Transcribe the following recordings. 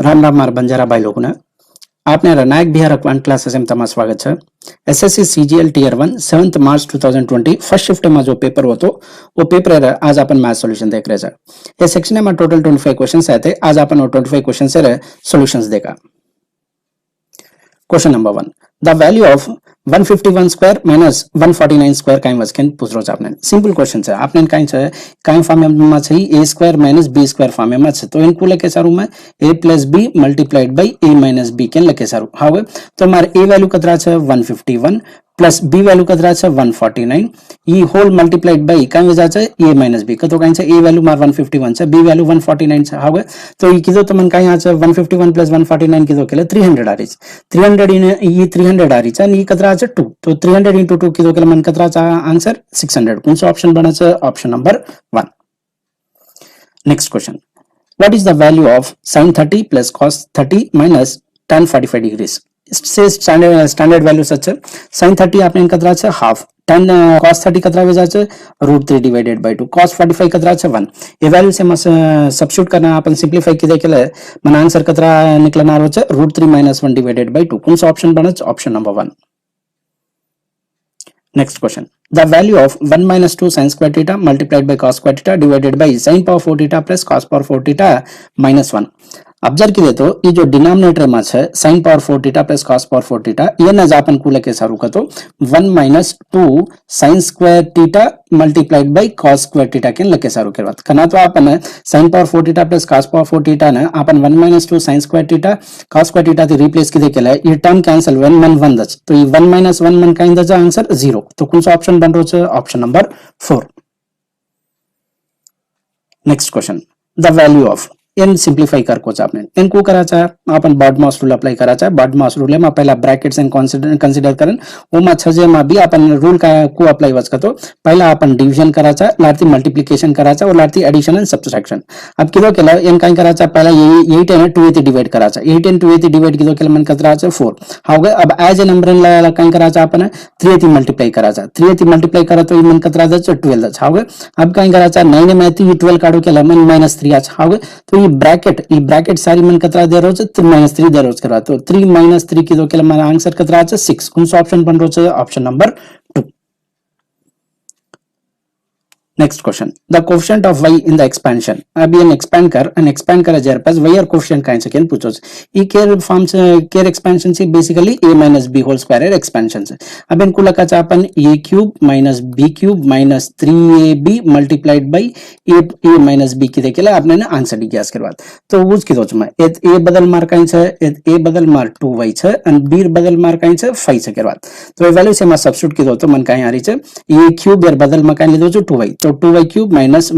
राम राम मार बंजारा भाई लोगों ने आपने नायक बिहार अक्वांट क्लासेस में તમારું સ્વાગત છે एसएससी सीजीएल टियर 1 7 मार्च 2020 फर्स्ट शिफ्ट में जो पेपर हो तो वो पेपर आज अपन मैथ सॉल्यूशन देख रहे हैं ये सेक्शन में टोटल 25 क्वेश्चंस आए थे आज अपन 25 क्वेश्चन से सॉल्यूशंस देखा question number 1 the value of 151 square minus 149 square काई वज केन पूछ रो छ आपने सिंपल क्वेश्चन है आपने काई फॉर्म में छै a square minus b square form में छै तो इनको लेके सारू में a plus b multiplied by a minus b केन लेके सारू हावे तो मार a वैल्यू कतरा छै 151 प्लस b वैल्यू कतरा छै 149 ई होल मल्टीप्लाइड बाय काई वजह छै a माइनस b कतो काई छै a वैल्यू मार 151 छै b वैल्यू 149 छै हावे तो ई किदो तमन काई आ छै 151 प्लस 149 किदो केले 300 आ रही 300 इन ई 300 आ रही छै ई कतरा छै 2 तो 300 into 2 किदो केले मन कतरा चा आंसर 600 कौन सा ऑप्शन बना छै option number 1 next question what is the value of sin 30 plus cos 30 minus tan 45 degrees से स्टैंडर्ड वैल्यू सच है sin 30 आपने कतरा छै हाफ tan cos 30 कतरा वजह छै √3 डिवाइडेड बाय 2 cos 45 कतरा छै 1 ये वैल्यू से सब्स्टिट्यूट करना अपन सिंपलीफाई किदे केले मन आंसर कतरा निकलना छै √3 - 1 डिवाइडेड बाय 2 कौन सा ऑप्शन बना छै option number 1 Next question. The value of 1 minus 2 sin square theta multiplied by cos square theta divided by sin power 4 theta plus cos power 4 theta minus 1. Observe किए तो ये जो डिनोमिनेटर में है sin power 4 theta plus cos power 4 theta ये न जापन को लेके सारू का तो 1 minus 2 sin square theta multiplied by cos square theta के लेके सारू के बाद करना तो अपन sin power 4 theta plus cos power 4 theta ना अपन 1 minus 2 sin square theta cos square theta से रिप्लेस किए केला ये टर्म कैंसिल 1 1 1 दच तो ये 1 minus 1 1 का इंदजा आंसर 0 तो कौन सा ऑप्शन बन रहा है option number 4 next question the value of n simplify करको आपने एन को करा चा अपन बॉडमास रूल अप्लाई करा चा बॉडमास रूल में पहला ब्रैकेट्स एंड कंसीडर करन ओ मा छजे मा भी अपन रूल का को अप्लाई वच तो पहला अपन डिवीजन करा चा लाती मल्टीप्लिकेशन करा चा और लाती एडिशन एंड सब्ट्रैक्शन अब किलो केला एन काई करा चा पहला ये 8 एंड 2 डिवाइड करा चा 8 एंड 2 डिवाइड किलो केला मन कतरा चा 4 हाउ अब एज एन नंबर ला काई करा चा अपन 3 मल्टीप्लाई करा चा 3 मल्टीप्लाई करा तो मन कतरा चा 12 हाउ अब काई करा चा 9 में 12 काढो केला मन -3 आ हाउ तो ये ब्रैकेट सारी मन कतरा दे रहो -3 दे रहो करा तो 3 - 3 की दो के मन आंसर कतरा 6 कौन सा ऑप्शन बन रहो option number 2 next question the coefficient of y in the expansion अब ये एक्सपेंड कर जर पास y और कोएफिशिएंट काइन से केन पूछो ई केयर फॉर्म से केयर एक्सपेंशन से basically a - b whole square expansion से अब इनको लगा चा अपन a cube - b cube - 3ab multiplied by a - b की देखेला आपने ना आंसर दी गैस के बाद तो उस की दोच में a बदल मार काइन से a बदल मार 2y छे और b बदल मार काइन से 5 से के बाद तो वैल्यू से मैं सब्स्टिट्यूट की दो तो मन काई आ रही छे a क्यूब एर बदल में काइन ले दो 2y तो 2y cube minus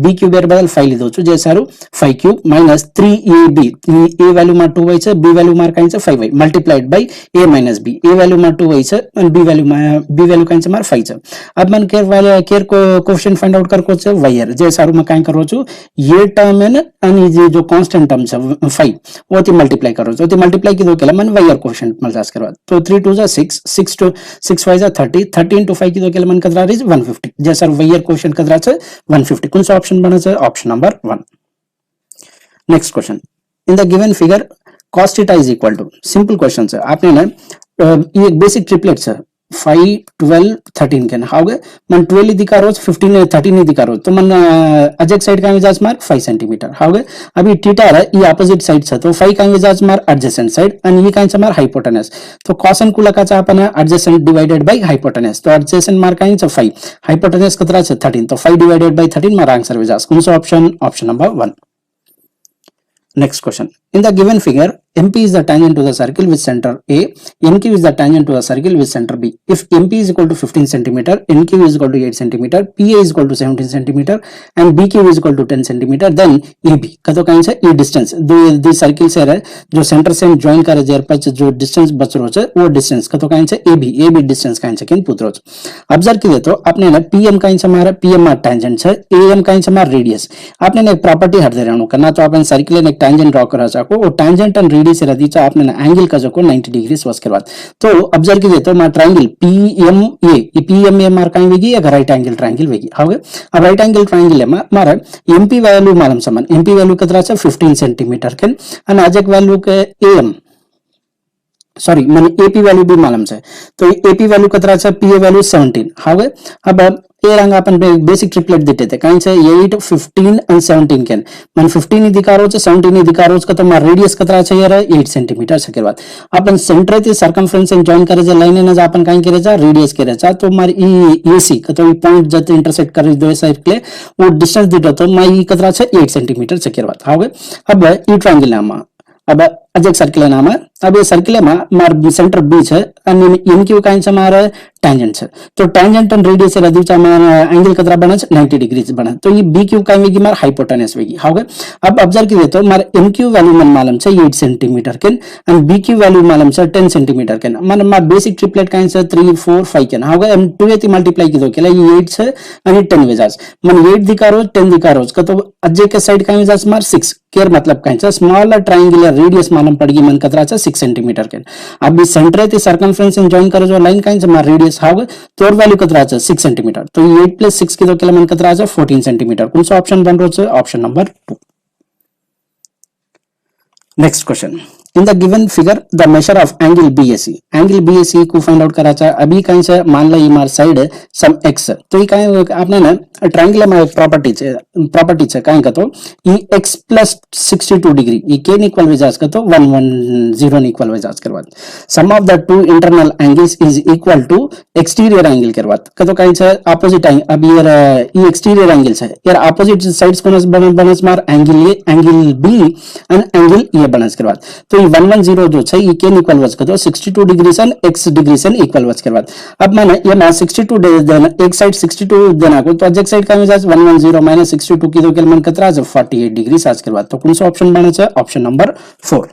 b cube एर बदल 5 लीधो छु जे सारू 5 cube minus 3ab a value में 2y छे b वैल्यू मार काइन छे 5y multiplied by a minus b a value में 2y छे और b वैल्यू काइन छे मार 5 छे अब मन केयर को कोएफिशिएंट फाइंड आउट करको छे y एर जे सारू में काई करो छु ये टर्म है आणि जे जो कांस्टेंट टर्म छे 5 ओती मल्टीप्लाई करो छु ओती मल्टीप्लाई की दो केला मन y एर कोएफिशिएंट मल्टीप्लाई करवा तो 3 2 जा 6 6 to 6 5 जा 30 30 into 5 की दो केला मन कतरा रीज 150 जे सारू y एर कोएफिशिएंट कतरा छे 150 कौन सा ऑप्शन बना है option number 1 next question in the given figure cos theta is equal to simple question है आपने ना ये एक बेसिक ट्रिपलेट है 5 12 13 के हाउ गए मन 12 दिखा रोज 15 13 दिखा रोज तो मन अजेक साइड का मिजाज मार 5 सेंटीमीटर हाउ गए अभी थीटा है ये ऑपोजिट साइड से तो 5 का मिजाज मार एडजेसेंट साइड और ये काइन से मार हाइपोटेनस तो cosn को लगा चा अपन एडजेसेंट डिवाइडेड बाय हाइपोटेनस तो एडजेसेंट मार काइन से 5 हाइपोटेनस कतरा से 13 तो 5 डिवाइडेड बाय 13 मार आंसर मिजाज कौन सा option option number 1 next question in the given figure MP is the tangent to the circle with center A, NQ is the tangent to the circle with center B. If MP is equal to 15 cm, NQ is equal to 8 cm, PA is equal to 17 cm and BQ is equal to 10 cm, then AB कतो Kine से ये distance दो circle से है जो centre से join करे जेर पर जो डिस्टेंस बच रो छे वो डिस्टेंस कतो काइन से AB डिस्टेंस काइन से केन पुत्रो ऑब्जर्व किए तो आपने ना PM काइन से मारा PM मार टेंजेंट है AM काइन से मार रेडियस आपने एक प्रॉपर्टी हट दे रहनो करना तो अपन सर्किल ने एक टेंजेंट ड्रॉ करा को वो टैंजेंट एंड रेडियस रदीचा आपने एंगल का जो को 90 डिग्री वस के बाद तो ऑब्जर्व कीजिए तो मार ट्रायंगल पीएमए ये पीएमए मार काई वेगी एक राइट एंगल ट्रायंगल वेगी हावे अब राइट एंगल ट्रायंगल है मार एमपी वैल्यू मालूम समान एमपी वैल्यू कतरा छ 15 सेंटीमीटर के एंड अजक वैल्यू के एम सॉरी मैंने एपी वैल्यू भी मालूम है तो एपी वैल्यू कतरा छ पीए वैल्यू 17 हावे अब ए रंग अपन बेसिक ट्रिपलेट देते थे कहीं से 8 15 and 17 के मन 15 दिखा रहा 17 दिखा रहा तो मार रेडियस कतरा छ यार 8 सेंटीमीटर से के बाद अपन सेंटर ते सर्कमफ्रेंस एंड जॉइन करे जे लाइन न अपन काई करे जा रेडियस करे जा तो मार ई एसी तो पॉइंट जत इंटरसेक्ट करे दो साइड के वो डिस्टेंस दितो तो मार ई कतरा छ 8 सेंटीमीटर से के बाद हावे अब ई ट्रायंगल नाम अब अजक सर्किल है नाम अब ये सर्किल में मार सेंटर बीच है इनकी काइन से मार टेंजेंट है तो टेंजेंट एंड रेडियस रदीचा मार एंगल कतरा बना 90 डिग्री बना तो ये बी क्यू काइन वेगी मार हाइपोटेनस वेगी हाउ अब ऑब्जर्व कीजिए तो मार एम क्यू वैल्यू मन मालूम है 8 सेंटीमीटर के एंड बी क्यू वैल्यू मालूम है 10 सेंटीमीटर के मन मार बेसिक ट्रिपलेट काइन से 3 4 5 के हाउ एम 2 एती मल्टीप्लाई की दो के ये 8 है एंड 10 वेजास मन 8 दिखा रो 10 दिखा रो का तो अजय के साइड काइन वेजास मार 6 केयर मतलब काइन से स्मॉलर ट्रायंगुलर रेडियस मालूम पड़गी मन कतरा छ 6 सेंटीमीटर के अब इस सेंटर ते सर्कमफ्रेंस एंड जॉइन करे जो लाइन काइन से मार रेडियस हाउ तो वैल्यू कतरा छ 6 सेंटीमीटर तो 8 + 6 की दो के मन कतरा छ 14 सेंटीमीटर कौन सा ऑप्शन बन रो छ option number 2 next question in the given figure the measure of angle BAC को फाइंड आउट कराचा अभी कहीं से मान लो ये मार साइड सम x तो ये कहीं आपने ना ट्रायंगल में प्रॉपर्टी है कहीं का तो ये x + 62 डिग्री ये के इक्वल विजाज का तो 110 इक्वल विजाज के बाद sum of the two internal angles is equal to exterior angle के बाद का तो कहीं से अपोजिट एंगल अब ये एक्सटीरियर एंगल्स है यार अपोजिट साइड्स को बनस मार एंगल बी एंड एंगल ये बनस के बाद तो 110 जो है ये के इक्वल वच का तो 62 डिग्री सन x डिग्री सन इक्वल वच के बाद अब मैंने ये ना 62 देना एक साइड 62 देना को तो अजक साइड का मिजाज 110 - 62 की दो के मन कतरा 48 डिग्री साज के बाद तो कौन सा ऑप्शन बने छ option number 4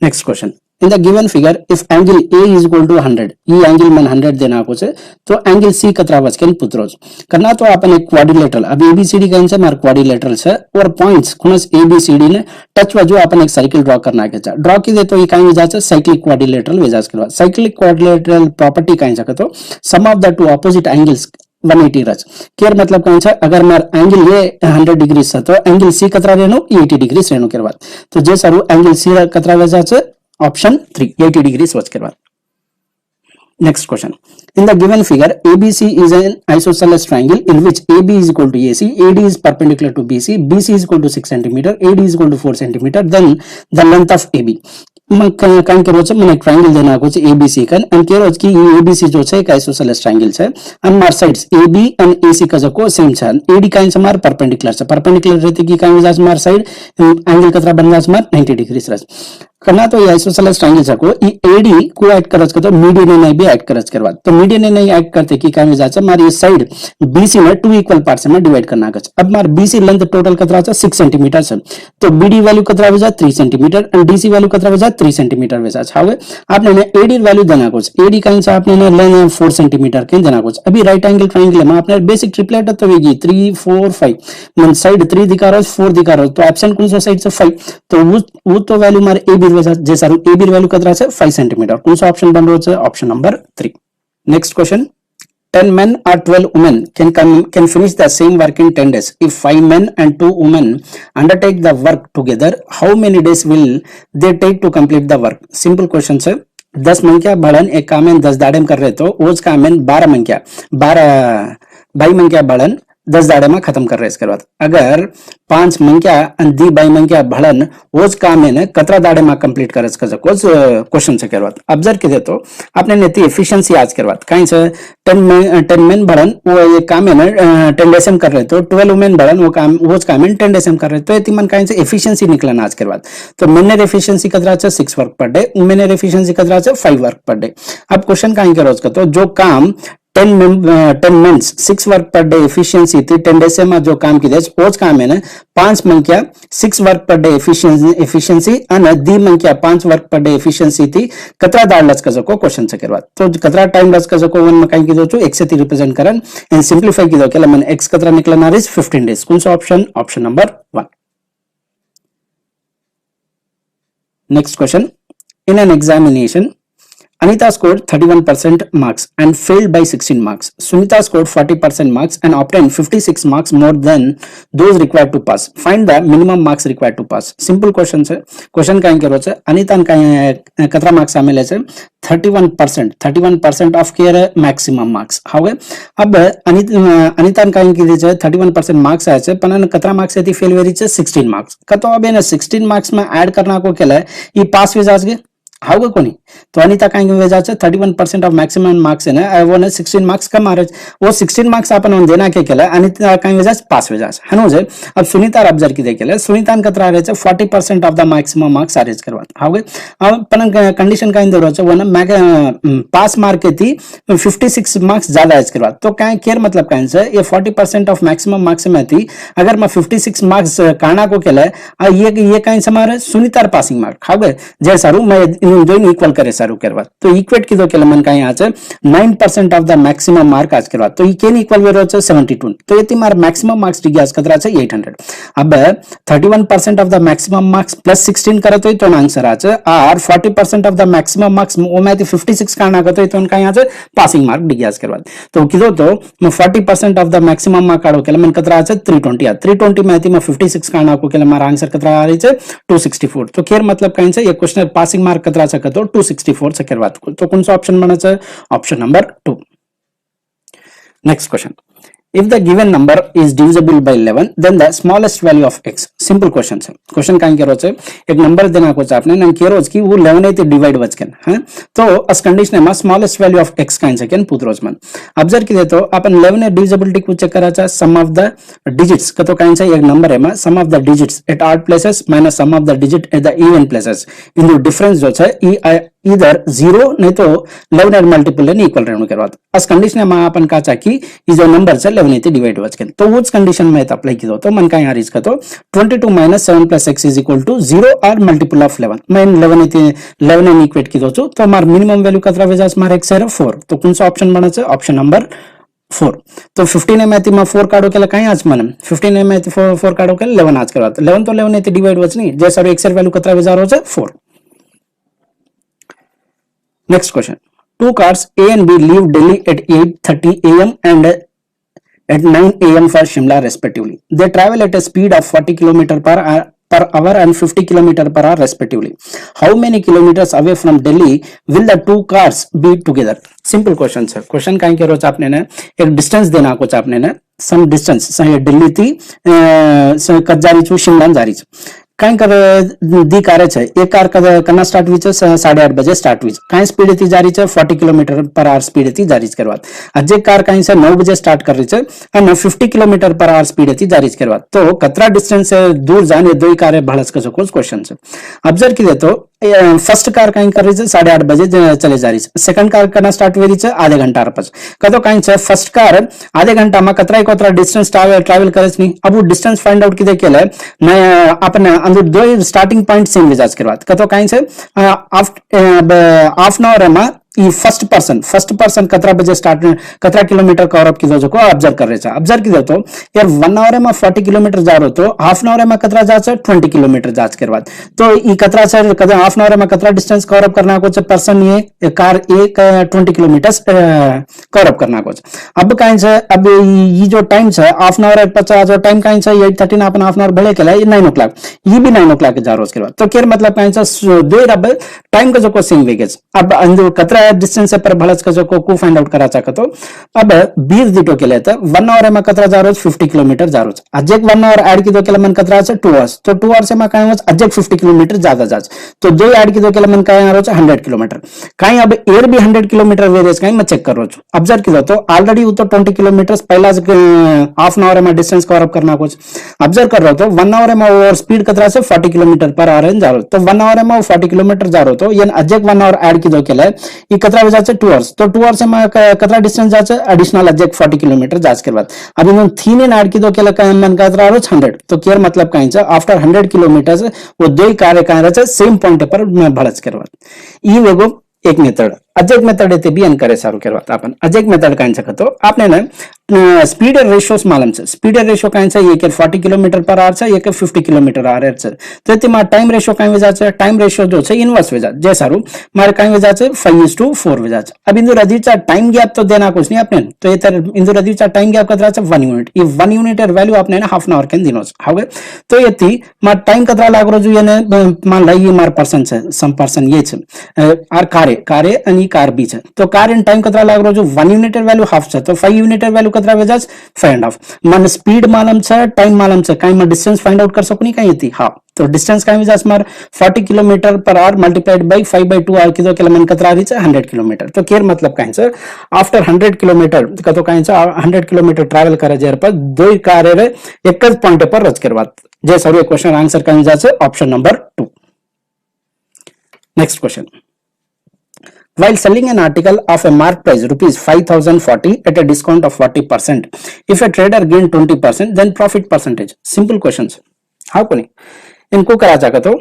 next question in the given figure if angle A is equal to 100 ये एंगल मन 100 देना को से तो एंगल C कतरा वच के पुत्रोज करना तो अपन एक क्वाड्रिलेटरल अब ABCD का आंसर मार क्वाड्रिलेटरल से और पॉइंट्स खुनस ABCD ने टच वजो अपन एक सर्किल ड्रॉ करना के ड्रॉ की दे तो ये काई जाचा साइक्लिक क्वाड्रिलेटरल वेजाज के बाद साइक्लिक क्वाड्रिलेटरल प्रॉपर्टी काई जाका तो sum of the two opposite angles 180 रच केयर मतलब कौन सा अगर मार एंगल ये 100 डिग्री से तो एंगल C कतरा रेनो 80 डिग्री रेनो के बाद तो जे सारू एंगल C कतरा वेजाच ऑप्शन 3 80 डिग्री सोच के बाद next question in the given figure ABC is an isosceles triangle in which AB is equal to AC AD is perpendicular to BC BC is equal to 6 cm AD is equal to 4 cm then the length of AB काइन के रोज मैंने triangle देना को ABC का and के रोज की ABC जो है एक आइसोसेलेस ट्रायंगल है एंड मार साइड्स AB एंड AC का जो को सेम है AD काइन से मार परपेंडिकुलर रहती की काइन जास मार साइड एंगल कतरा बन जास मार 90 डिग्री रच करना तो ये आइसोसेलेस ट्रायंगल से को ये AD को ऐड करज को तो मीडियन ने भी ऐड करज करवा तो मीडियन ने नहीं ऐड करते की काइन जास मार ये साइड BC में 2 इक्वल पार्ट्स में डिवाइड करना कच अब मार BC लेंथ टोटल कतरा 6 सेंटीमीटर है तो BD वैल्यू कतरा हो जा 3 सेंटीमीटर एंड DC वैल्यू कतरा हो जा 3 सेंटीमीटर वैसा हावे आपने ने AD वैल्यू देना कुछ AD काइन से आपने ने लेना 4 सेंटीमीटर के देना कुछ अभी राइट एंगल ट्रायंगल में आपने बेसिक ट्रिपलेट तो होगी 3 4 5 मन साइड 3 दिखा रहा है 4 दिखा रहा है तो एब्सेंट कौन सा साइड से 5 तो वो तो वैल्यू मार AB वैसा जैसा AB वैल्यू कतरा से 5 सेंटीमीटर कौन सा ऑप्शन बन रहा है option number 3 next question 10 men or 12 women can finish the same work in 10 days. If 5 men and 2 women undertake the work together, how many days will they take to complete the work? Simple question sir. 10 मंक्या बढ़न एक काम में 10 दाड़े में कर रहे तो उस काम में 12 मंक्या 22 मंक्या बढ़न 10 दाड़े में खत्म कर रहे इसके बाद अगर 5 मंक्या दी 22 मंक्या बढ़न उस काम में कतरा दाड़े में कंप्लीट कर क्वेश्चन से करवा ऑब्जर्व कीजिए तो आपने नेती एफिशिएंसी आज करवा कहीं से 10 मेन बढ़न वो ये काम है 10 डेज में कर रहे तो 12 वुमेन बढ़न वो काम में 10 डेज में कर रहे तो ये मन कहीं से एफिशिएंसी निकलना आज करवा तो मेन एफिशिएंसी कतरा 6 work per day women efficiency कतरा 5 वर्क पर डे अब क्वेश्चन कहीं करो उसका तो जो काम 10 months 6 work per day efficiency थी 10 डेज में जो काम की ओज काम है ना 5 मंक्या 6 वर्क पर डे एफिशिएंसी અને दी मंक्या 5 वर्क पर डे एफिशिएंसी थी कतरा दाड़ लच कजको क्वेश्चन से करवा तो कतरा टाइम लच कजको वन में काई कीधो छु x से रिप्रेजेंट करन एंड सिंपलीफाई कीधो केला मन x कतरा निकलना इज 15 डेज कौन सा option option number 1 next question in an examination Anita scored 31% marks and failed by 16 marks. Sunita scored 40% marks and obtained 56 marks more than those required to pass. Find the minimum marks required to pass. Simple question है. Question Kine करो छे. Anita का कतरा marks आमेले छे 31% of care maximum marks. How अब Anita Kine की छे 31% marks आए छे पण कतरा marks यदि फेल वेरी छे 16 marks. कतो अब ने 16 marks में ऐड करना को केला ये पास वे जासगे हाउ कोनी तो अनिता काई में वेजा 31% ऑफ मैक्सिमम मार्क्स है ना वो ने 16 मार्क्स कम आ रहे वो 16 मार्क्स अपन देना के केला अनिता काई वेजा पास वेजा हनो जे अब सुनीता ऑब्जर्व की देखेले सुनीता कतरा रहे 40% of the maximum marks arrange करवा हाउ अब अपन कंडीशन काई दे रहो वो ना पास मार्क के थी 56 मार्क्स ज्यादा अरेंज करवा तो काई केयर मतलब काई से ये 40% ऑफ मैक्सिमम मार्क्स में थी अगर मैं 56 मार्क्स काना को केला ये काई से मारे सुनीता पासिंग मार्क हाउ जे सारू मैं दोनों इक्वल करे सारू करवा तो इक्वेट की दो केला मन काई आज 9% ऑफ द मैक्सिमम मार्क आज करवा तो ये केन इक्वल वेरो 72 तो ये मार मैक्सिमम मार्क्स डिग्री आज कतरा छे 800 अब 31% of the maximum marks plus 16 करे तो आंसर आज are 40% of the maximum marks ओ में 56 काना करतो तो काई आज पासिंग मार्क डिग्री आज करवा तो किदो तो 40% ऑफ द मैक्सिमम मार्क काढो केला मन कतरा आज 320 में 56 काना को केला मार आंसर कतरा आ रही छे 264 तो केर मतलब काई छे ये क्वेश्चन पासिंग मार्क कतरा छे तो 264 से करवा तो कौन सा ऑप्शन बने छे option number 2 next question if the given number is divisible by 11 then the smallest value of x simple question है क्वेश्चन काई करो छे एक नंबर देना को आपने नन केरो की वो 11 ते डिवाइड वचकन है तो अस कंडीशन में स्मॉलेस्ट वैल्यू ऑफ x काई सेकंड पुत्रोज मन ऑब्जर्व की तो अपन 11 डिविजिबिलिटी को चेक करा चा सम ऑफ द डिजिट्स कतो काई से एक नंबर है में sum of the digits at odd places minus sum of the digit at the even places in the difference जो छे इधर 0 नहीं तो 11 मल्टीपल ने इक्वल रहने करवा अस कंडीशन में अपन का चाकी ये जो नंबर छे 11 ने डिवाइड वचकन तो उस कंडीशन में अप्लाई की दो तो मन का यहां रिज का तो 22 - 7 + x = 0 और मल्टीपल ऑफ 11 मैं 11 ने इक्वेट की दो तो हमार मिनिमम वैल्यू कतरा वेजा हमारे x है 4 तो कौन सा ऑप्शन बने छे ऑप्शन नंबर 4 तो 15 में 4 काढो केला काई आज मन 15 में 4 काढो केला 11 आज करवा 11 तो 11 ने डिवाइड वचनी जे सर x वैल्यू कतरा वेजा रो छे 4 Next question. Two cars A and B leave Delhi at 8:30 a.m. and at 9 a.m. for Shimla respectively. They travel at a speed of 40 km per hour and 50 km per hour respectively. How many kilometers away from Delhi will the two cars be together? Simple question sir. Question काई करो आपने ने एक distance देना को आपने ने some distance Delhi थी कजारी छु शिमला जारी काई कर दी कार छे एक कार कना स्टार्ट हुई छे 8:30 बजे स्टार्ट हुई काई स्पीड थी जारी छे 40 किलोमीटर पर आवर स्पीड थी जारी करवा अजे कार काई से 9 बजे स्टार्ट कर रही छे और 50 किलोमीटर पर आवर स्पीड थी जारी करवा तो कतरा डिस्टेंस से दूर जाने दो ही कार भड़स का क्वेश्चन से ऑब्जर्व की दे तो फर्स्ट कार काई कर रही है 8:30 बजे चले जा रही है सेकंड कार करना स्टार्ट हुई है आधे घंटा पछ कतो काई छे फर्स्ट कार आधे घंटा में कतरा डिस्टेंस ट्रैवल करे नहीं अब वो डिस्टेंस फाइंड आउट की देखे मैं अपने अंदर दो स्टार्टिंग पॉइंट सेम विजाज करवा कतो काई छे हाफ एन आवर में ई फर्स्ट पर्सन कतरा बजे स्टार्ट कतरा किलोमीटर कवर अप की दो को ऑब्जर्व कर रहे छे ऑब्जर्व की दो तो यार 1 आवर में 40 किलोमीटर जा रहो तो हाफ एन आवर में कतरा जा छे 20 किलोमीटर जाच करवा तो ई कतरा छे कतरा हाफ एन आवर में कतरा डिस्टेंस कवर अप करना को छे पर्सन ये कार एक 20 किलोमीटर कवर अप करना को छे अब काई छे अब ई जो टाइम छे हाफ एन आवर पचा जो टाइम काई छे 8:30 अपन हाफ एन आवर भले केला 9 o'clock ई भी 9 o'clock जा रोज करवा तो केर मतलब काई छे दो अब टाइम का जो को सेम वेगेज अब अंदर कतरा डिस्टेंस पर भड़स का जो को फाइंड आउट करा चाहतो अब 20 दिटो के लिए 1 आवर में कतरा जा रोज 50 किलोमीटर जा रोज अजेक 1 आवर ऐड की दो के मन कतरा छे 2 आवर्स तो 2 आवर्स में काई अजेक 50 किलोमीटर ज्यादा जाज तो दो ऐड की दो के मन काई आ रोज 100 किलोमीटर काई अब एयर भी 100 किलोमीटर वेरेज काई मैं चेक कर रोज ऑब्जर्व की दो तो ऑलरेडी वो तो 20 किलोमीटर पहला हाफ एन आवर में डिस्टेंस कवर अप करना कुछ ऑब्जर्व कर रहा तो 1 आवर में और स्पीड कतरा से 40 किलोमीटर पर आवर जा रहा तो 1 आवर में 40 किलोमीटर जा रहा तो ये अजेक 1 आवर ऐड की दो के लिए कि कतरा बजे जाचे 2 आवर्स, तो 2 आवर्स में कतरा डिस्टेंस जाचे एडिशनल एग्जैक्ट 40 किलोमीटर जाच के बाद अब इन थीन इन ऐड की दो केला मन कतरा रोज 100 तो केयर मतलब काई आफ्टर 100 किलोमीटर वो दो कार्य काय सेम पॉइंट पर भड़च के बाद ई वेगो एक मेथड अजय मेथड येते बी एन करे सारू करवात आपण अजय मेथड काय सकतो आपने ना स्पीड रेशियोस मालूम छे स्पीड रेशियो काय छे एक 40 किलोमीटर पर आवर छे एक 50 किलोमीटर आवर छे तो तेमा टाइम रेशियो काय वेजा छे टाइम रेशियो जो छे इनवर्स वेजा जे सारू मारे काय वेजा छे 5:4 वेजा छे अब इंदु रजीचा टाइम गैप तो देना कुछ नहीं आपने तो ये इंदु रजीचा टाइम गैप कतरा छे 1 यूनिट ये 1 यूनिट वैल्यू आपने ना हाफ एन आवर के दिनो हावे तो येती मार टाइम कतरा लागरो जो येने मान लई मार पर्सन छे सम पर्सन ये छे आर कार्य आणि कार बी छे तो कार इन टाइम कतरा लागरो जो 1 यूनिट वैल्यू हाफ छे तो 5 यूनिट वैल्यू कतरा वेजाज 5.5 मन स्पीड मालूम छे टाइम मालूम छे काई में डिस्टेंस फाइंड आउट कर सकनी काई येती हां तो डिस्टेंस काई वेजाज मार 40 kilometre per hour multiplied by 5/2 hour kilo kilo मन कतरा री छे 100 किलोमीटर तो केयर मतलब काई छे आफ्टर 100 किलोमीटर कतो काई छे 100 किलोमीटर ट्रैवल करे जेर पर दो कार रे एक ज पॉइंट पर रच करवात जे सर क्वेश्चन आंसर काई वेजाज छे option number 2 next question While selling an article of a mark price rupees 5,040 at a discount of 40%, if a trader gained 20%, then profit percentage. Simple questions. How can इनको करा चाहता तो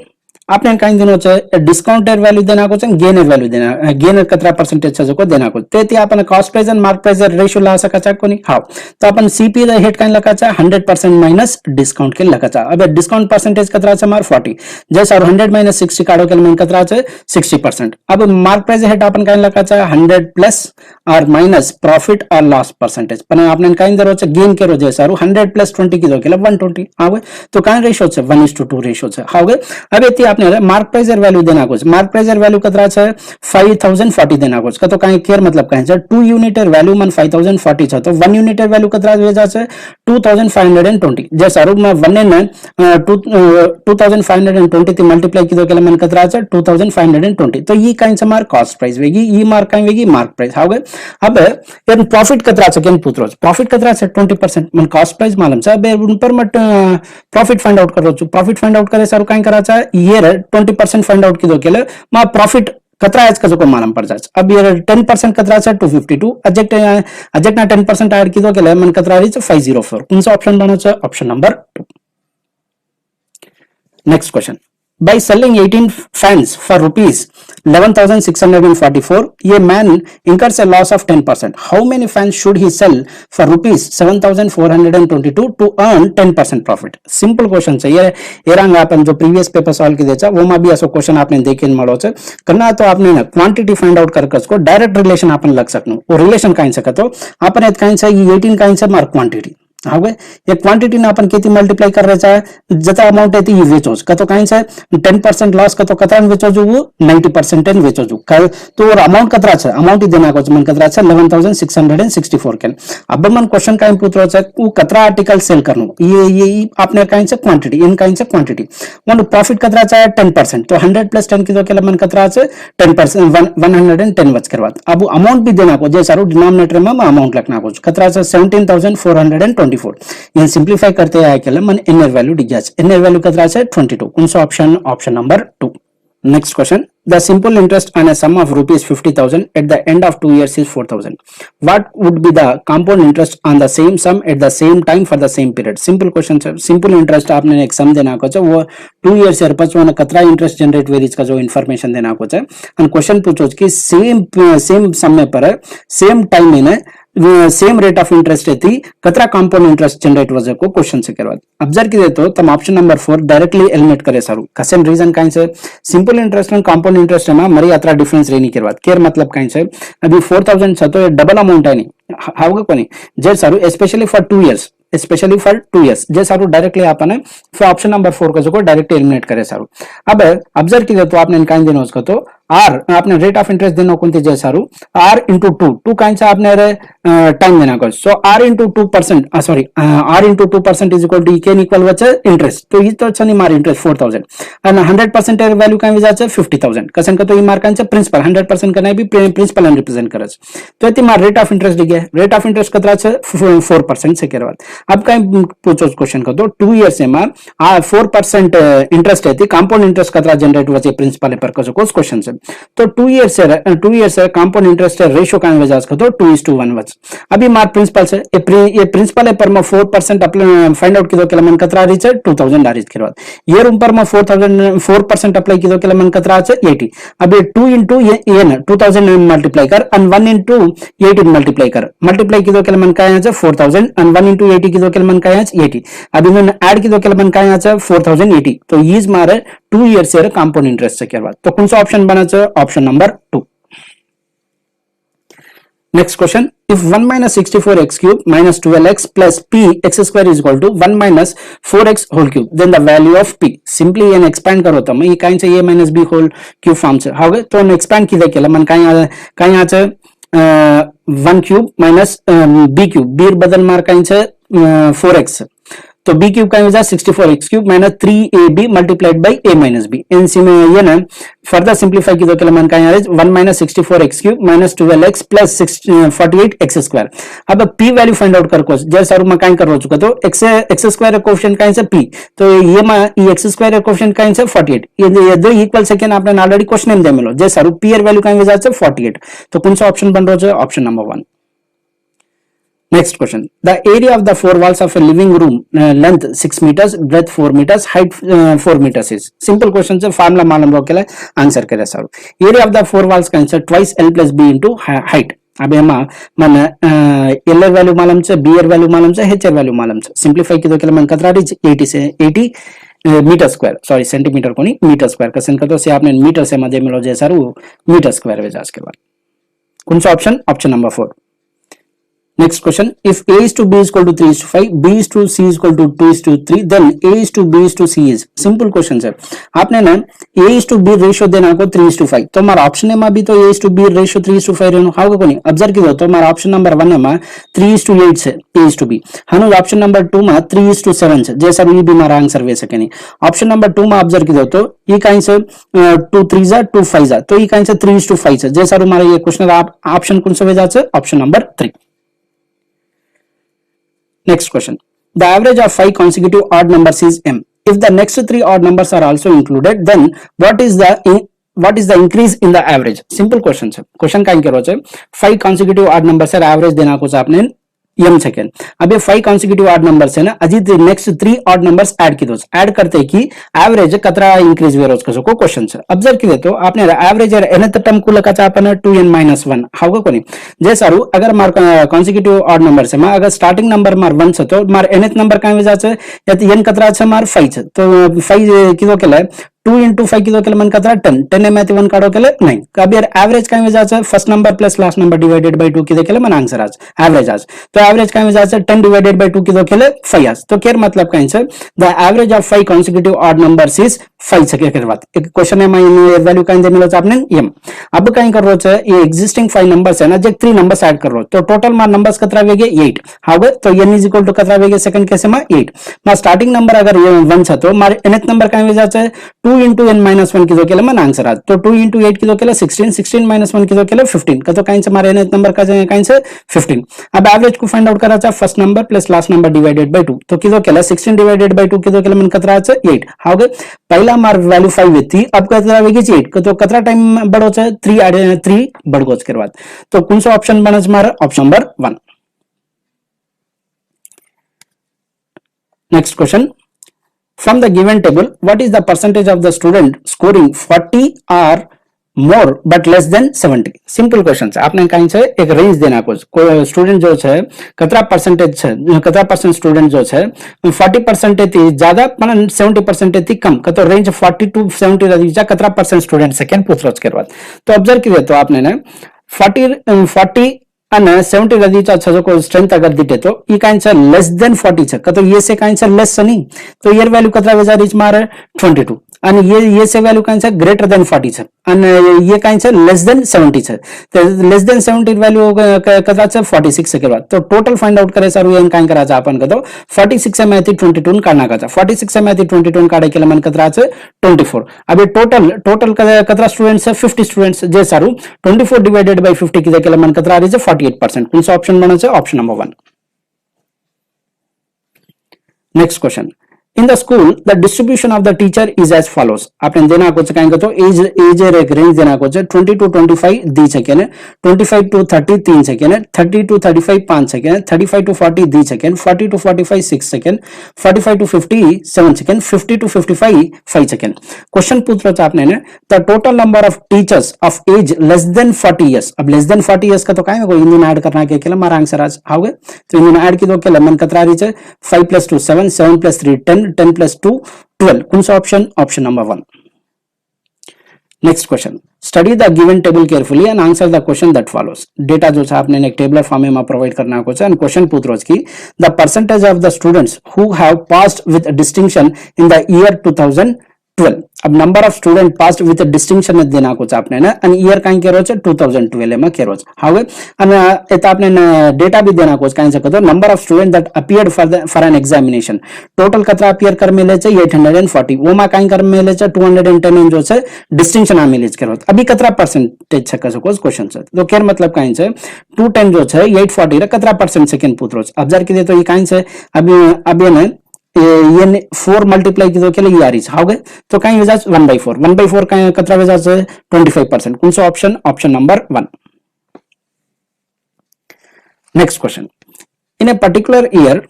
आपने कहीं दिनों से डिस्काउंटेड वैल्यू देना को गेनर वैल्यू देना गेनर कतरा परसेंटेज छे को देना को ते आपण cost price and mark price ratio ला सका चा कोनी हां तो आपण सीपी द हेड काइन लका चा 100% माइनस डिस्काउंट के लका चा अब डिस्काउंट परसेंटेज कतरा छे मार 40 जैसे 100 माइनस 60 काढो के मन कतरा छे 60% अब मार्क प्राइस हेड आपण काइन लका चा 100 प्लस और माइनस प्रॉफिट और लॉस परसेंटेज पण आपने काइन दरो छे गेन केरो जे सारू 100 प्लस 20 की दो के 120 हावे तो काइन रेशियो छे 1:2 रेशियो छे हावे अब एती आपने मार्क प्राइस वैल्यू देना कुछ मार्क प्राइस वैल्यू कतरा छे 5040 देना कुछ तो काई केयर मतलब काई छे 2 यूनिट वैल्यू मन 5040 छे तो 1 यूनिट वैल्यू कतरा वेजा छे 2520 जे सारू में 1 ने 2520 થી मल्टीप्लाई कीधो के मन कतरा छे 2520 तो ये काई छे मार कॉस्ट प्राइस वेगी ई मार्क काई वेगी मार्क प्राइस हावे अब यार प्रॉफिट कतरा छे केन पुत्रो प्रॉफिट कतरा छे 20% मन कॉस्ट प्राइस मालूम छे अब उन पर मत प्रॉफिट फाइंड आउट करो छु प्रॉफिट फाइंड आउट करे सारू काई करा छे ये 20% फाइंड आउट कीधो केले मा प्रॉफिट कतरा है कसो को मालूम पड़ जाए अब ये 10% कतरा छे 252 अजेक्ट ना 10% ऐड कीधो केले मन कतरा री 504 कौन सा ऑप्शन बनो छे option number 2 next question by selling 18 fans for rupees 11,644 a man incurs a loss of 10%. How many fans should he sell for rupees 7,422 to earn 10% profit? Simple question है ये रंग अपन जो प्रीवियस पेपर सॉल्व की देचा वो में भी ऐसा question आपने देखे मळो छे करना तो आपने ना क्वांटिटी फाइंड आउट कर कसको डायरेक्ट रिलेशन अपन लग सकनो वो रिलेशन काई सकतो अपन काई छे 18 काई छे मार क्वांटिटी हावे ये क्वांटिटी ना अपन केती मल्टीप्लाई कर रहे छे जता अमाउंट है ये वेचो कतो काई छे 10% लॉस कतो कतरा वेचो जो 90% एन वेचो जो तो अमाउंट कतरा छे अमाउंट ही देना को मन कतरा छे 11,664 के अब मन क्वेश्चन काई पूछरो छे को कतरा आर्टिकल सेल करनो ये आपने काई छे क्वांटिटी इन काई छे क्वांटिटी मन प्रॉफिट कतरा छे 10% तो 100 प्लस 10 की तो के मन कतरा छे 10% 110 वच करवा अब अमाउंट भी देना को जे सारो डिनोमिनेटर में अमाउंट लिखना को कतरा छे 17,420 ये सिंप्लीफाई करते आए के मन इनर वैल्यू डिग्या इनर वैल्यू कतरा छे 22 कौन सा option option number 2 next question the simple interest on a sum of rupees 50,000 at the end of 2 years is 4,000 what would be the compound interest on the same sum at the same time for the same period simple question है simple interest आपने एक सम देना को वो 2 years एर पछ one कतरा interest generate varies का जो इन्फॉर्मेशन देना को और क्वेश्चन पूछो कि सेम समय पर सेम टाइम में सेम रेट ऑफ इंटरेस्ट थी कतरा कंपाउंड इंटरेस्ट जनरेट वजह को क्वेश्चन से करवा ऑब्जर्व की देतो तम ऑप्शन नंबर 4 डायरेक्टली एलिमिनेट करे सारू कसेन रीजन काई से सिंपल इंटरेस्ट और कंपाउंड इंटरेस्ट में मरी यात्रा डिफरेंस रेनी करवा केयर मतलब काई से अभी 4,000 छ तो ये डबल अमाउंट है नहीं हाउ कोनी जे सारू specially for 2 years specially for 2 years जे सारू डायरेक्टली आपने फॉर ऑप्शन नंबर 4 को जो डायरेक्ट एलिमिनेट करे सारू अब ऑब्जर्व की देतो आपने काई देनो उसको तो आर आपने रेट ऑफ इंटरेस्ट देनो कोणते जे सारू आर इंटू 2 काई से आपने टाइम देना को so R into 2% sorry R into 2% is equal to के इक्वल वचे इंटरेस्ट तो ये तो छनी मार इंटरेस्ट 4,000 एंड 100% वैल्यू काई विजा छे 50,000 कसन का तो ये मार काई छे प्रिंसिपल 100% का नहीं भी प्रिंसिपल एंड रिप्रेजेंट करे तो इति मार रेट ऑफ इंटरेस्ट दिगे रेट ऑफ इंटरेस्ट कतरा छे 4% से करवा अब काई पूछो क्वेश्चन को तो 2 इयर्स से मार 4% इंटरेस्ट है कांपाउंड इंटरेस्ट कतरा जनरेट वचे प्रिंसिपल पर कोस क्वेश्चन से तो 2 इयर्स है कांपाउंड इंटरेस्ट रेशियो का वजाज को तो 2:1 वच अभी मार प्रिंसिपल से ये प्रिंसिपल है पर 4% अप्लाई फाइंड आउट किदो के मन कतरा रीच 2000 रीच करवा ईयर पर 4% अप्लाई किदो के मन कतरा 80 अभी 2 into ये ना 2000 मल्टीप्लाई कर and 1 into 18 मल्टीप्लाई किदो के मन का 4000 and 1 into 80 किदो के मन का 80 अभी इन्होंने ऐड किदो के मन का 4080 तो ये मारे 2 इयर्स से कंपाउंड इंटरेस्ट से करवा तो कौन सा ऑप्शन बना option number 2. Next question, if 1 minus 64x cube minus 12x plus p x square is equal to 1 minus 4x whole cube, then the value of p. Simply ये expand करो तो मैं ये काइन से a minus b whole cube form से how गए तो expand किधर केला मन काइन आचे 1 cube minus b cube b बदल मार काइन से 4x तो b क्यूब का वजह 64x cube minus 3ab multiplied by a minus b इनसी में ये ना फर्दर सिंप्लीफाई की दो के मन का यहाँ 1 minus 64x cube minus 12x plus 48x square. अब p वैल्यू फाइंड आउट कर जैसे मैं काइन कर चुका तो x स्क्वायर कोएफिशिएंट का p तो ये x स्क्वायर कोएफिशिएंट का 48 ये दो इक्वल सेकंड आपने ऑलरेडी क्वेश्चन में दे मिलो जैसे p वैल्यू का वजह से 48 तो कौन सा ऑप्शन बन रहा है option number 1. Next question. The area of the four walls of a living room, length 6 meters, breadth 4 meters, height 4 meters is. Simple question से formula मालूम रखो के लिए answer करें sir. Area of the four walls का answer twice L plus B into height. अबे हम मन L वैल्यू मालूम से B वैल्यू मालूम से H वैल्यू मालूम से सिंप्लीफाई की दो के लिए मन कतरा 80 से 80 मीटर स्क्वायर सॉरी सेंटीमीटर को नहीं मीटर स्क्वायर का सेंड करते से आपने मीटर से मध्य मिलो जैसा वो मीटर स्क्वायर वजह के बाद कौन सा option option number 4. Next question, if a is to b is equal to 3 is to 5, b is to c is equal to 2 is to 3, then a is to b is to c is. Simple question है. आपने ना a is to b ratio देना को 3 is to 5. तो हमारा option है भी तो a is to b ratio 3 is to 5 रहना. हाउ को नहीं ऑब्जर्व की दो तो हमारा ऑप्शन नंबर 1 है 3 is to 8 से a is to b. Hanu option number 2 में 3 is to 7 से जैसा भी हमारा आंसर वे सके नहीं. ऑप्शन नंबर 2 में ऑब्जर्व की दो तो ये काइन से 2 3 जा 2 5 जा तो ये काइन से 3 is to 5 से जैसा हमारा ये क्वेश्चन आप ऑप्शन कौन सा वे जा से option number 3. Next question. The average of 5 consecutive odd numbers is m. If the next 3 odd numbers are also included, then what is the increase in the average? Simple question sir. Question का क्या होता है? 5 consecutive odd numbers है average देना कुछ आपने m second. अब ये 5 consecutive odd numbers है ना Ajit next 3 odd numbers add की दो ऐड करते कि एवरेज कतरा इंक्रीज वे रोज को क्वेश्चन से ऑब्जर्व की तो आपने एवरेज nth टर्म को लगा चापन 2n-1 हाउ को नहीं जैसा अगर मार consecutive odd numbers है मार अगर स्टार्टिंग नंबर मार 1 से तो मार nth नंबर का वजह से या n कतरा से मार 5 से तो 5 किलो के लिए 2 into 5 किलो के लिए मन कतरा 10 में 1 काटो के लिए नहीं कभी एवरेज का वजह से first number plus last number divided by 2 kilo के लिए मन आंसर आज एवरेज आज तो एवरेज का वजह से 10 डिवाइडेड बाय 2 किलो के लिए 5 आज तो केयर मतलब का answer the average of 5 consecutive odd numbers is 5 से के बात एक क्वेश्चन है मैं वैल्यू का दे मिलो आपने m अब कहीं कर रो है ये एग्जिस्टिंग 5 नंबर्स है ना जो 3 नंबर्स ऐड कर रो तो टोटल मार नंबर्स कतरा वेगे 8 हाउ तो n इज इक्वल टू कतरा वेगे सेकंड केस में 8 मार स्टार्टिंग नंबर अगर 1 है तो मार nth नंबर का वजह से 2 into n-1 किलो के लिए मन आंसर आज तो 2 into 8 किलो के लिए 16 minus 1 किलो के लिए 15 का तो कहीं से हमारे nth नंबर का कहीं से 15. अब एवरेज को फाइंड आउट करा था first number plus last number divided by 2 तो किलो के लिए 16 डिवाइडेड बाय 2 किलो के लिए मन कतरा आज 8 हाउ गए पहला मार वैल्यू 5 थी अब कतरा वेगी 8 तो कतरा टाइम बढ़ो है 3 बढ़ गो के बाद तो कौन सा ऑप्शन बना हमारा option number 1. Next question. From the given table, what is the percentage of the student scoring 40 or more but less than 70? Simple question है आपने कहीं से एक रेंज देना कुछ स्टूडेंट जो है कतरा परसेंटेज है कतरा परसेंट स्टूडेंट जो है 40% ज्यादा 70% थी कम तो रेंज 40 to 70 रही कतरा परसेंट स्टूडेंट सेकेंड पूछ रोज के बाद तो ऑब्जर्व किए तो आपने ना 40 અને 70 रदीचा छजो को स्ट्रेंथ अगर दिटे तो ये काइन से लेस देन 40 છે तो ये से काइन से लेस नहीं तो यर वैल्यू कतरा वेजा रीच मारे 22 અને ये से वैल्यू काइन से ग्रेटर देन 40 છે અને ये काइन से लेस देन 70 છે तो लेस देन 70 वैल्यू कतरा છે 46 से के बाद तो टोटल फाइंड आउट करे सर ये काइन करा છે अपन का तो 46 में 22 काढना का 46 में 22 काढे के मन कतरा છે 24 अभी टोटल कतरा स्टूडेंट्स है 50 स्टूडेंट्स जे सारू 24 डिवाइडेड बाय 50 के मन कतरा रीच 48% कौन सा ऑप्शन बना है option number 1. Next question. In the school, the distribution of the teacher is as follows. આપણે દેના કો છે કાઈ તો એજ એક રેન્જ દેના કો છે 20 to 25 दी છે કે ને 25 to 30 3 second 30 to 35 5 second 35 to 40 दी second 40 to 45 6 second 45 to 50 7 second 50 to 55 5 second question पूछ रहा था आपने ने the total number of teachers of age less than 40 years. अब लेस देन 40 इयर्स का तो काई को हिंदी में ऐड करना के केला मारा आंसर आज आओगे तो हिंदी में ऐड की दो के मन कतरा रही है 5 plus 2 7 7 plus 3 10 10 plus 2 12. कौन सा option? Option number 1. Next question. Study the given table carefully and answer the question that follows. Data जो है आपने एक टेबलर फॉर्म में प्रोवाइड करना को है एंड क्वेश्चन पूछ रहा है कि the percentage of the students who have passed with distinction in the year 2012. अब number of student passed with distinction में देना कुछ आपने ना एंड ईयर काई केरो छे 2012 में केरो छे. हावे અને એતા આપણે ડેટા भी देना कुछ काई सको तो number of student that appeared for an examination total कतरा अपीयर कर मिले छे 840 वो मा काई कर मिले छे 210 जो छे डिस्टिंक्शन आ मिले करो. अभी कतरा परसेंटेज छे सको क्वेश्चन छे तो केर मतलब काई छे 210 जो छे 840 रे कतरा परसेंट सेकंड पूछरो छे. ऑब्जर्व कीजिए तो ये काई छे अभी ने ये 4 मल्टीप्लाई की तो ये आ रही है गए तो कहीं वजह 1/4 1/4 का कतरा वजह से 25%. कौन सा option? Option number 1. Next question. In a particular year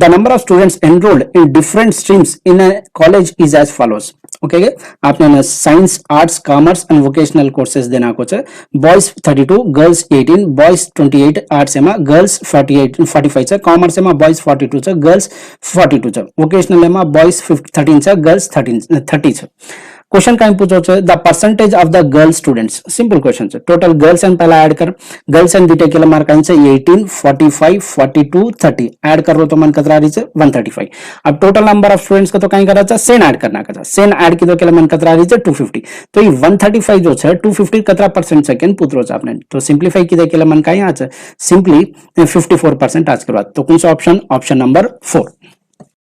the number of students enrolled in different streams in a college is as follows. Okay आपने science arts commerce and vocational courses देना को है. बॉयज 32 गर्ल्स 18 बॉयज 28 आर्ट्स में girls 48 45 है commerce में boys 42 है girls 42 है vocational में बॉयज 13 है गर्ल्स 30 है. क्वेश्चन कहीं पूछो छे the percentage of the girl students. Simple question है. टोटल गर्ल्स एंड पहला ऐड कर गर्ल्स एंड बीटेक के लिए मार्क कहीं से 18 45 42 30 ऐड कर रो तो मन कतरा रही है 135. अब टोटल नंबर ऑफ स्टूडेंट्स का तो कहीं करा था सेन ऐड करना का सेन ऐड की तो के लिए मन कतरा रही है 250. तो ये 135 जो है 250 कतरा परसेंट सेकंड पूछ रो आपने तो सिंप्लीफाई की दे के लिए मन कहीं आज सिंपली 54% आज के बाद. तो कौन सा ऑप्शन? Option number 4.